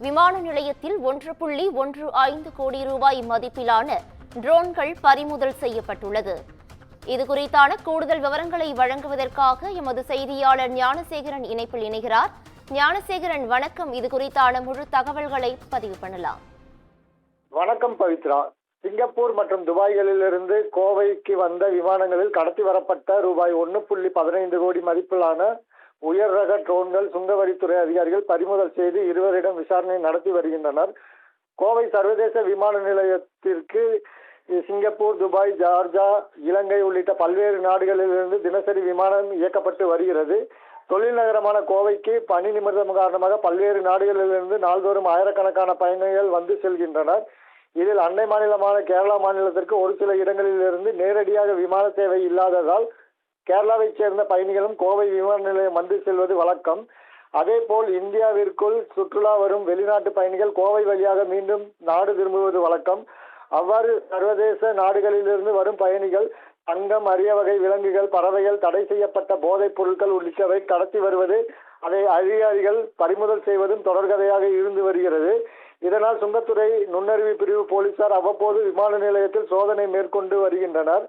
விமான நிலையத்தில் 1.15 கோடி ரூபாய் மதிப்பிலான ட்ரோன்கள் பறிமுதல் செய்யப்பட்டுள்ளது. இதுகுறித்தான கூடுதல் விவரங்களை வழங்குவதற்காக எமது செய்தியாளர் ஞானசேகரன் இணைப்பில் இணைகிறார். ஞானசேகரன், வணக்கம். இதுகுறித்தான முழு தகவல்களை பதிவு பண்ணலாம். வணக்கம் பவித்ரா. சிங்கப்பூர் மற்றும் துபாய்களிலிருந்து கோவைக்கு வந்த விமானங்களில் கடத்தி வரப்பட்ட ரூபாய் 1.15 கோடி மதிப்பிலான உயர் ரக ட்ரோன்கள் சுங்கவரித்துறை அதிகாரிகள் பறிமுதல் செய்து இருவரிடம் விசாரணை நடத்தி வருகின்றனர். கோவை சர்வதேச விமான நிலையத்திற்கு சிங்கப்பூர், துபாய், ஜார்ஜா, இலங்கை உள்ளிட்ட பல்வேறு நாடுகளிலிருந்து தினசரி விமானம் இயக்கப்பட்டு வருகிறது. தொழில் நகரமான கோவைக்கு பணி நிமித்தம் காரணமாக பல்வேறு நாடுகளிலிருந்து நாள்தோறும் ஆயிரக்கணக்கான பயணிகள் வந்து செல்கின்றனர். இதில் அண்டை மாநிலமான கேரளா மாநிலத்திற்கு ஒரு சில இடங்களிலிருந்து நேரடியாக விமான சேவை இல்லாததால் கேரளாவைச் சேர்ந்த பயணிகளும் கோவை விமான நிலையம் வந்து செல்வது வழக்கம். அதேபோல் இந்தியாவிற்குள் சுற்றுலா வரும் வெளிநாட்டு பயணிகள் கோவை வழியாக மீண்டும் நாடு திரும்புவது வழக்கம். அவ்வாறு சர்வதேச நாடுகளிலிருந்து வரும் பயணிகள் தங்கம், அரிய வகை விலங்குகள், பறவைகள், தடை செய்யப்பட்ட போதைப் பொருட்கள் உள்ளிட்டவை கடத்தி வருவது, அதை அதிகாரிகள் பறிமுதல் செய்வதும் தொடர்கதையாக இருந்து வருகிறது. இதனால் சுங்கத்துறை நுண்ணறிவு பிரிவு போலீசார் அவ்வப்போது விமான நிலையத்தில் சோதனை மேற்கொண்டு வருகின்றனர்.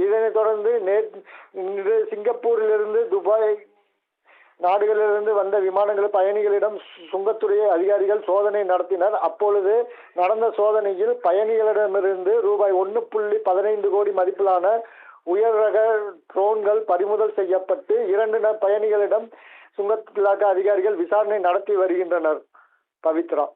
இதனைத் தொடர்ந்து இன்று சிங்கப்பூரிலிருந்து துபாய் நாடுகளிலிருந்து வந்த விமானங்கள் பயணிகளிடம் சுங்கத்துறை அதிகாரிகள் சோதனை நடத்தினர். அப்பொழுது நடந்த சோதனையில் பயணிகளிடமிருந்து ரூபாய் 1.15 கோடி மதிப்பிலான உயர் ரக ட்ரோன்கள் பறிமுதல் செய்யப்பட்டு 2 பயணிகளிடம் சுங்க இலாக்கா அதிகாரிகள் விசாரணை நடத்தி வருகின்றனர். பவித்ரா.